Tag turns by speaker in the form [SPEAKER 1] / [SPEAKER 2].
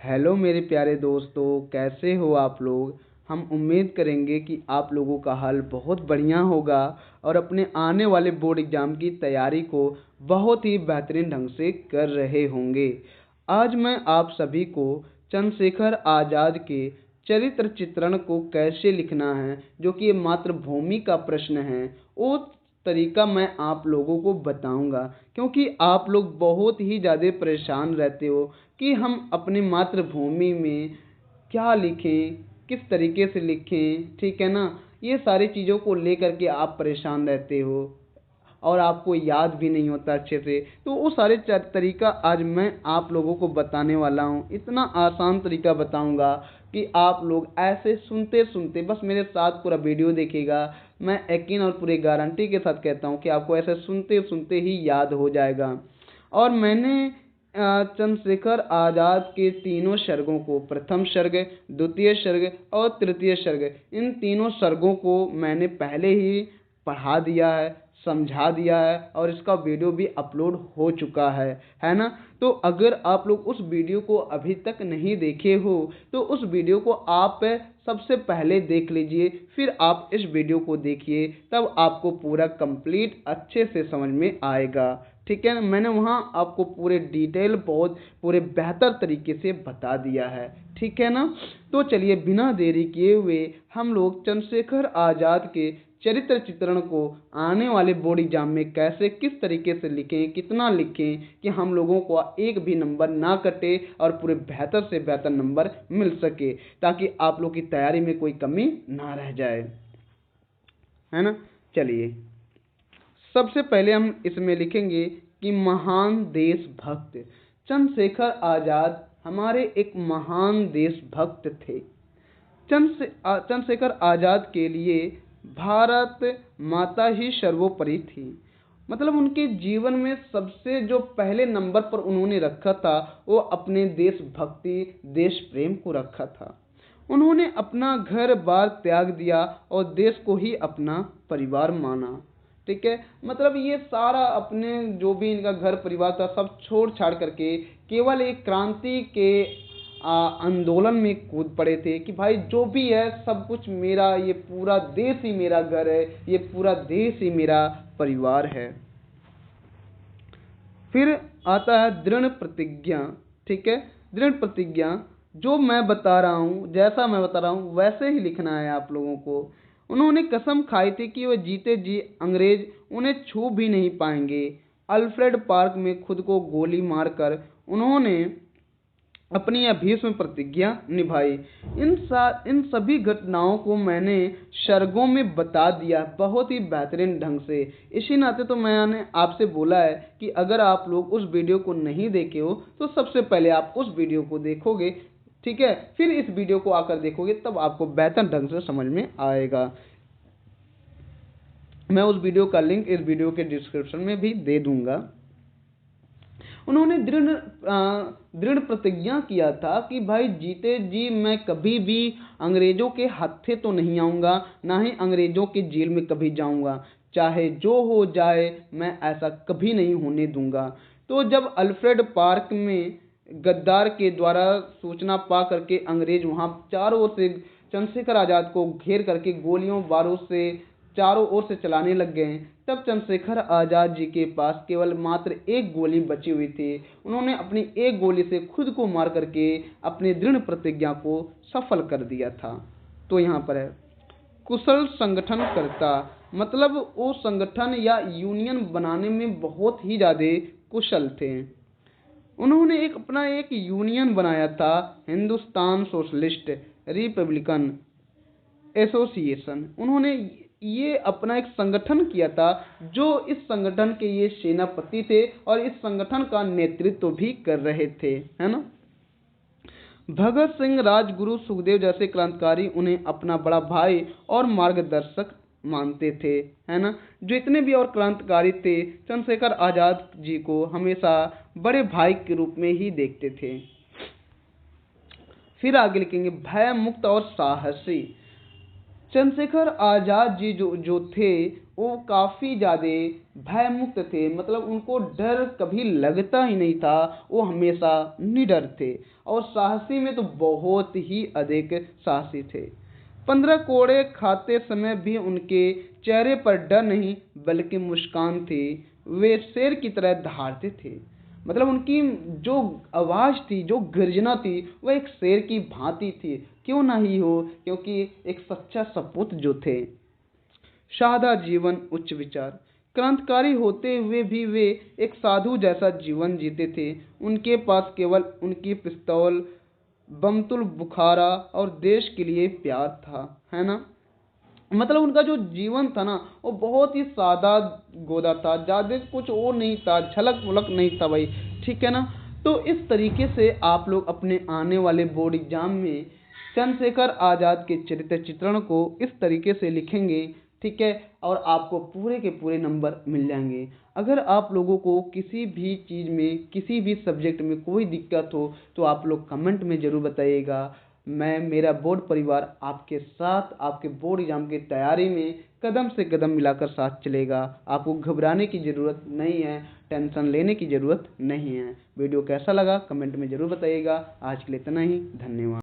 [SPEAKER 1] Hello मेरे प्यारे दोस्तों, कैसे हो आप लोग। हम उम्मीद करेंगे कि आप लोगों का हाल बहुत बढ़िया होगा और अपने आने वाले बोर्ड एग्ज़ाम की तैयारी को बहुत ही बेहतरीन ढंग से कर रहे होंगे। आज मैं आप सभी को चंद्रशेखर आज़ाद के चरित्र चित्रण को कैसे लिखना है, जो कि ये मातृभूमि का प्रश्न है, वो तरीका मैं आप लोगों को बताऊंगा। क्योंकि आप लोग बहुत ही ज़्यादा परेशान रहते हो कि हम अपनी मातृभूमि में क्या लिखें, किस तरीके से लिखें, ठीक है ना। ये सारी चीज़ों को लेकर के आप परेशान रहते हो और आपको याद भी नहीं होता अच्छे से। तो वो सारे तरीका आज मैं आप लोगों को बताने वाला हूँ। इतना आसान तरीका बताऊँगा कि आप लोग ऐसे सुनते सुनते बस मेरे साथ पूरा वीडियो देखिएगा। मैं यकीन और पूरी गारंटी के साथ कहता हूँ कि आपको ऐसे सुनते सुनते ही याद हो जाएगा। और मैंने चंद्रशेखर आज़ाद के तीनों सर्गों को, प्रथम सर्ग, द्वितीय सर्ग और तृतीय सर्ग, इन तीनों सर्गों को मैंने पहले ही पढ़ा दिया है, समझा दिया है और इसका वीडियो भी अपलोड हो चुका है ना। तो अगर आप लोग उस वीडियो को अभी तक नहीं देखे हो तो उस वीडियो को आप सबसे पहले देख लीजिए, फिर आप इस वीडियो को देखिए, तब आपको पूरा कंप्लीट अच्छे से समझ में आएगा। ठीक है ना, मैंने वहाँ आपको पूरे डिटेल बहुत पूरे बेहतर तरीके से बता दिया है। ठीक है ना। तो चलिए बिना देरी किए हुए हम लोग चंद्रशेखर आज़ाद के चरित्र चित्रण को आने वाले बोर्ड एग्जाम में कैसे किस तरीके से लिखें, कितना लिखें कि हम लोगों को एक भी नंबर ना कटे और पूरे बेहतर से बेहतर नंबर मिल सके, ताकि आप लोग की तैयारी में कोई कमी ना रह जाए, है ना। चलिए सबसे पहले हम इसमें लिखेंगे कि महान देशभक्त। चंद्रशेखर आज़ाद हमारे एक महान देशभक्त थे। चंद्रशेखर आज़ाद के लिए भारत माता ही सर्वोपरि थी। मतलब उनके जीवन में सबसे जो पहले नंबर पर उन्होंने रखा था वो अपने देशभक्ति, देश प्रेम को रखा था। उन्होंने अपना घर बार त्याग दिया और देश को ही अपना परिवार माना। ठीक है, मतलब ये सारा अपने जो भी इनका घर परिवार था सब छोड़ छाड़ करके केवल एक क्रांति के आंदोलन में कूद पड़े थे कि भाई जो भी है सब कुछ मेरा, ये पूरा देश ही मेरा घर है, ये पूरा देश ही मेरा परिवार है। फिर आता है दृढ़ प्रतिज्ञा। ठीक है, दृढ़ प्रतिज्ञा, जो मैं बता रहा हूँ, जैसा मैं बता रहा हूँ वैसे ही लिखना है आप लोगों को। उन्होंने कसम खाई थी कि वह जीते जी अंग्रेज उन्हें छू भी नहीं पाएंगे। अल्फ्रेड पार्क में खुद को गोली मारकर उन्होंने अपनी यह भीष्म प्रतिज्ञा निभाई। इन सभी घटनाओं को मैंने सर्गों में बता दिया बहुत ही बेहतरीन ढंग से। इसी नाते तो मैंने आपसे बोला है कि अगर आप लोग उस वीडियो को नहीं देखे हो तो सबसे पहले आप उस वीडियो को देखोगे, ठीक है, फिर इस वीडियो को आकर देखोगे, तब आपको बेहतर ढंग से समझ में आएगा। मैं उस वीडियो का लिंक इस वीडियो के डिस्क्रिप्शन में भी दे दूंगा। उन्होंने दृढ़ प्रतिज्ञा किया था कि भाई जीते जी मैं कभी भी अंग्रेजों के हत्थे तो नहीं आऊँगा, ना ही अंग्रेजों के जेल में कभी जाऊँगा, चाहे जो हो जाए मैं ऐसा कभी नहीं होने दूंगा। तो जब अल्फ्रेड पार्क में गद्दार के द्वारा सूचना पा करके अंग्रेज वहाँ चारों ओर से चंद्रशेखर आज़ाद को घेर करके गोलियों बारूद से चारों ओर से चलाने लग गए, तब चंद्रशेखर आज़ाद जी के पास केवल मात्र एक गोली बची हुई थी। उन्होंने अपनी एक गोली से खुद को मार करके अपनी दृढ़ प्रतिज्ञा को सफल कर दिया था। तो यहाँ पर है कुशल संगठनकर्ता, मतलब वो संगठन या यूनियन बनाने में बहुत ही ज़्यादा कुशल थे। उन्होंने अपना एक यूनियन बनाया था, हिंदुस्तान सोशलिस्ट रिपब्लिकन एसोसिएशन। उन्होंने ये अपना एक संगठन किया था, जो इस संगठन के ये सेनापति थे और इस संगठन का नेतृत्व भी कर रहे थे, है ना। भगत सिंह, राजगुरु, सुखदेव जैसे क्रांतिकारी उन्हें अपना बड़ा भाई और मार्गदर्शक मानते थे, है ना। जो इतने भी और क्रांतिकारी थे चंद्रशेखर आज़ाद जी को हमेशा बड़े भाई के रूप में ही देखते थे। फिर आगे लिखेंगे भय मुक्त और साहसी। चंद्रशेखर आज़ाद जी जो जो थे वो काफ़ी ज़्यादा भयमुक्त थे, मतलब उनको डर कभी लगता ही नहीं था। वो हमेशा निडर थे और साहसी में तो बहुत ही अधिक साहसी थे। 15 कोड़े खाते समय भी उनके चेहरे पर डर नहीं बल्कि मुस्कान थी। वे शेर की तरह दहाड़ते थे, मतलब उनकी जो आवाज़ थी, जो गर्जना थी, वह एक शेर की भांति थी। क्यों ना ही हो, क्योंकि एक सच्चा सपूत जो थे। सादा जीवन उच्च विचार। क्रांतिकारी होते हुए भी वे एक साधु जैसा जीवन जीते थे। उनके पास केवल उनकी पिस्तौल, बमतुल बुखारा और देश के लिए प्यार था, है ना। मतलब उनका जो जीवन था ना, वो बहुत ही सादा गोदा था, ज़्यादा कुछ वो नहीं था, झलक वलक नहीं था भाई, ठीक है ना। तो इस तरीके से आप लोग अपने आने वाले बोर्ड एग्जाम में चंद्रशेखर आज़ाद के चरित्र चित्रण को इस तरीके से लिखेंगे, ठीक है, और आपको पूरे के पूरे नंबर मिल जाएंगे। अगर आप लोगों को किसी भी चीज़ में, किसी भी सब्जेक्ट में कोई दिक्कत हो तो आप लोग कमेंट में ज़रूर बताइएगा। मैं, मेरा बोर्ड परिवार आपके साथ आपके बोर्ड एग्जाम की तैयारी में कदम से कदम मिलाकर साथ चलेगा। आपको घबराने की ज़रूरत नहीं है, टेंशन लेने की ज़रूरत नहीं है। वीडियो कैसा लगा कमेंट में ज़रूर बताइएगा। आज के लिए इतना ही, धन्यवाद।